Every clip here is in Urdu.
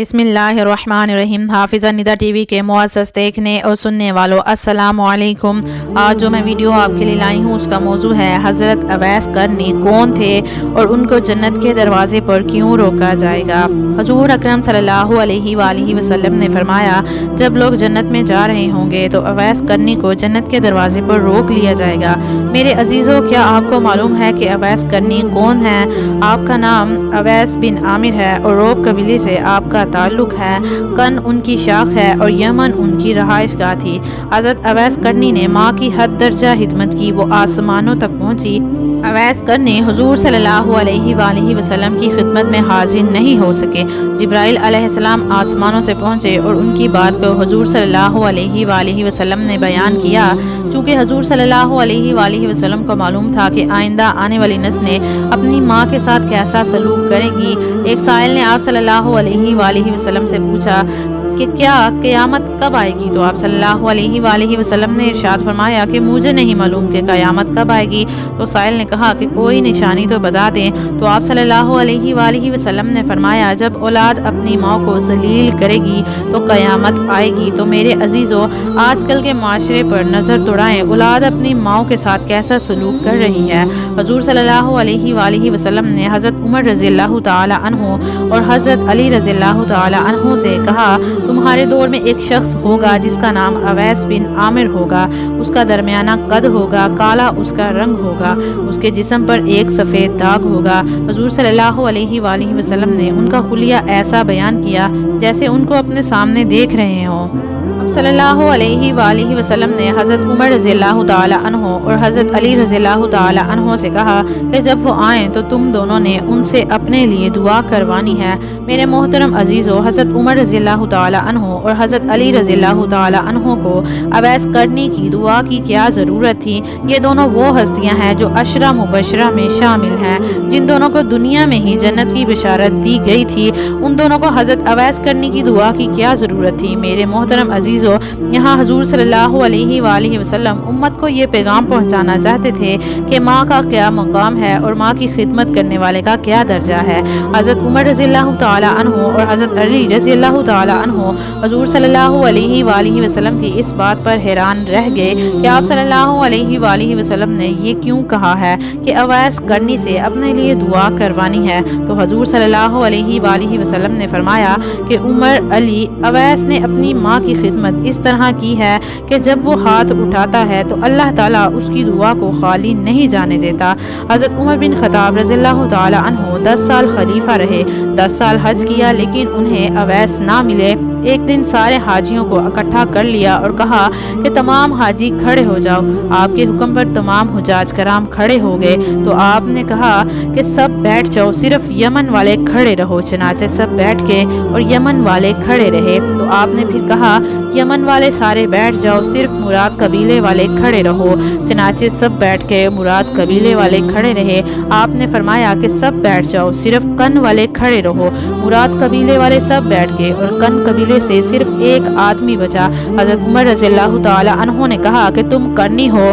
بسم اللہ الرحمن الرحیم۔ حافظہ ندا ٹی وی کے معزز دیکھنے اور سننے والوں السلام علیکم۔ آج جو میں ویڈیو آپ کے لیے لائی ہوں اس کا موضوع ہے حضرت اویس قرنی کون تھے اور ان کو جنت کے دروازے پر کیوں روکا جائے گا۔ حضور اکرم صلی اللہ علیہ وآلہ وسلم نے فرمایا جب لوگ جنت میں جا رہے ہوں گے تو اویس قرنی کو جنت کے دروازے پر روک لیا جائے گا۔ میرے عزیزوں، کیا آپ کو معلوم ہے کہ اویس قرنی کون ہیں؟ آپ کا نام اویس بن عامر ہے اور روب قبیلے سے آپ کا تعلق ہے۔ کن ان کی شاخ ہے اور یمن ان کی رہائش گاہ تھی۔ حضرت اویس قرنی نے ماں کی حد درجہ خدمت کی، وہ آسمانوں تک پہنچی۔ اویس قرنی حضور صلی اللہ علیہ وآلہ وسلم کی خدمت میں حاضر نہیں ہو سکے۔ جبرائیل علیہ السلام آسمانوں سے پہنچے اور ان کی بات کو حضور صلی اللہ علیہ وآلہ وسلم نے بیان کیا۔ چونکہ حضور صلی اللہ علیہ وآلہ وسلم کو معلوم تھا کہ آئندہ آنے والی نسلیں اپنی ماں کے ساتھ کیسا سلوک کریں گی، ایک سائل نے آپ صلی اللہ علیہ وآلہ وسلم سے پوچھا کہ کیا قیامت کب آئے گی؟ تو آپ صلی اللہ علیہ وآلہ وسلم نے ارشاد فرمایا کہ مجھے نہیں معلوم کہ قیامت کب آئے گی۔ تو سائل نے کہا کہ کوئی نشانی تو بتا دیں۔ تو آپ صلی اللہ علیہ وآلہ وسلم نے فرمایا جب اولاد اپنی ماں کو ذلیل کرے گی تو قیامت آئے گی۔ تو میرے عزیزوں، آج کل کے معاشرے پر نظر دوڑائیں، اولاد اپنی ماں کے ساتھ کیسا سلوک کر رہی ہے۔ حضور صلی اللہ علیہ وآلہ وسلم نے حضرت عمر رضی اللہ تعالی عنہ اور حضرت علی رضی اللہ تعالی عنہ سے کہا تمہارے دور میں ایک شخص ہوگا جس کا نام اویس بن عامر ہوگا، اس کا درمیانہ قد ہوگا، کالا اس کا رنگ ہوگا، اس کے جسم پر ایک سفید داغ ہوگا۔ حضور صلی اللہ علیہ وآلہ وسلم نے ان کا خلیہ ایسا بیان کیا جیسے ان کو اپنے سامنے دیکھ رہے ہوں۔ صلی اللہ علیہ وآلہ وسلم نے حضرت عمر رضی اللہ تعالی عنہ اور حضرت علی رضی اللہ تعالی عنہ سے کہا کہ جب وہ آئیں تو تم دونوں نے ان سے اپنے لیے دعا کروانی ہے۔ میرے محترم عزیزو، حضرت عمر رضی اللہ تعالی عنہ اور حضرت علی رضی اللہ تعالی عنہ کو اویس قرنی کی دعا کی کیا ضرورت تھی؟ یہ دونوں وہ ہستیاں ہیں جو عشرہ مبشرہ میں شامل ہیں، جن دونوں کو دنیا میں ہی جنت کی بشارت دی گئی تھی۔ ان دونوں کو حضرت اویس قرنی کی دعا کی کیا ضرورت تھی؟ میرے محترم عزیزو، یہاں حضور صلی اللہ علیہ وآلہ وسلم امت کو یہ پیغام پہنچانا چاہتے تھے کہ ماں کا کیا مقام ہے اور ماں کی خدمت کرنے والے کا کیا درجہ ہے۔ حضرت عمر رضی اللہ تعالی عنہ اور حضرت علی رضی اللہ تعالی عنہ حضور صلی اللہ علیہ وآلہ وسلم کی اس بات پر حیران رہ گئے کہ آپ صلی اللہ علیہ وآلہ وسلم نے یہ کیوں کہا ہے کہ اویس قرنی سے اپنے لیے دعا کروانی ہے۔ تو حضور صلی اللہ علیہ وآلہ وسلم نے فرمایا کہ عمر، علی، اویس نے اپنی ماں کی خدمت اس طرح کی ہے کہ جب وہ ہاتھ اٹھاتا ہے تو اللہ تعالیٰ اس کی دعا کو خالی نہیں جانے دیتا۔ حضرت عمر بن خطاب رضی اللہ تعالی عنہ 10 سال خلیفہ رہے، 10 سال حج کیا لیکن انہیں اویس نہ ملے۔ ایک دن سارے حاجیوں کو اکٹھا کر لیا اور کہا کہ تمام حاجی کھڑے ہو جاؤ۔ آپ کے حکم پر تمام حجاج کرام کھڑے ہو گئے تو آپ نے کہا کہ سب بیٹھ جاؤ، صرف یمن والے کھڑے رہو۔ چنانچہ سب بیٹھ گئے اور یمن والے کھڑے رہے۔ تو آپ نے پھر کہا یمن والے سارے بیٹھ جاؤ، صرف مراد قبیلے والے کھڑے رہو۔ چنانچہ سب بیٹھ گئے، مراد قبیلے والے کھڑے رہے۔ آپ نے فرمایا کہ سب بیٹھ جاؤ، صرف کن والے کھڑے رہو۔ مراد قبیلے والے سب بیٹھ گئے اور کن قبیلے سے صرف ایک آدمی بچا۔ حضرت عمر رضی اللہ تعالی عنہ نے کہا کہ تم قرنی ہو؟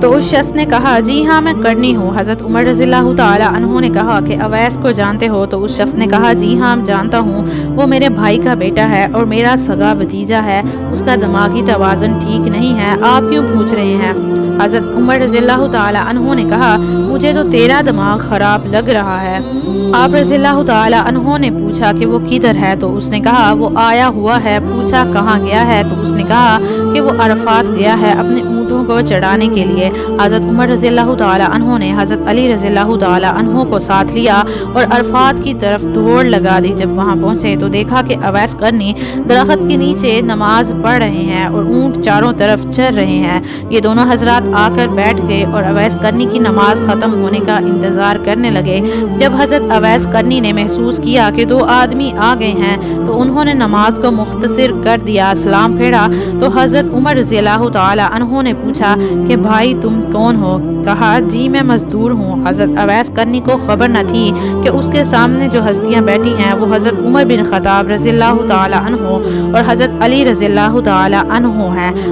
تو اس شخص نے کہا جی ہاں میں قرنی ہوں۔ حضرت عمر رضی اللہ تعالی عنہ نے کہا کہ اویس کو جانتے ہو؟ تو اس شخص نے کہا جی ہاں جانتا ہوں، وہ میرے بھائی کا بیٹا ہے اور میرا سگا بھتیجا ہے، اس کا دماغی توازن ٹھیک نہیں ہے، آپ کیوں پوچھ رہے ہیں؟ حضرت عمر رضی اللہ تعالی عنہ نے کہا مجھے تو تیرا دماغ خراب لگ رہا ہے۔ آپ رضی اللہ تعالی عنہ نے پوچھا کہ وہ کدھر ہے؟ تو اس نے کہا وہ آیا ہوا ہے۔ پوچھا کہاں گیا ہے؟ تو اس نے کہا کہ وہ عرفات گیا ہے اپنے اونٹوں کو چڑھانے کے لیے۔ حضرت عمر رضی اللہ تعالی عنہ نے حضرت علی رضی اللہ تعالی عنہ کو ساتھ لیا اور عرفات کی طرف دوڑ لگا دی۔ جب وہاں پہنچے تو دیکھا کہ اویس قرنی درخت کے نیچے نماز پڑھ رہے ہیں اور اونٹ چاروں طرف چر رہے ہیں۔ یہ دونوں حضرات آ کر بیٹھ گئے اور اویس قرنی کی نماز ختم ہونے کا انتظار کرنے لگے۔ جب حضرت اویس قرنی نے محسوس کیا کہ 2 آدمی آ گئے ہیں تو انہوں نے نماز کو مختصر کر دیا، سلام پھیرا۔ تو حضرت عمر رضی اللہ تعالی عنہ نے پوچھا کہ بھائی تم کون ہو؟ کہا جی میں مزدور ہوں۔ حضرت اویس قرنی کو خبر نہ تھی کہ اس کے سامنے جو ہستیاں بیٹھی ہیں وہ حضرت عمر بن خطاب رضی اللہ تعالی عنہ اور حضرت علی رضی اللہ تعالی عنہ ہیں۔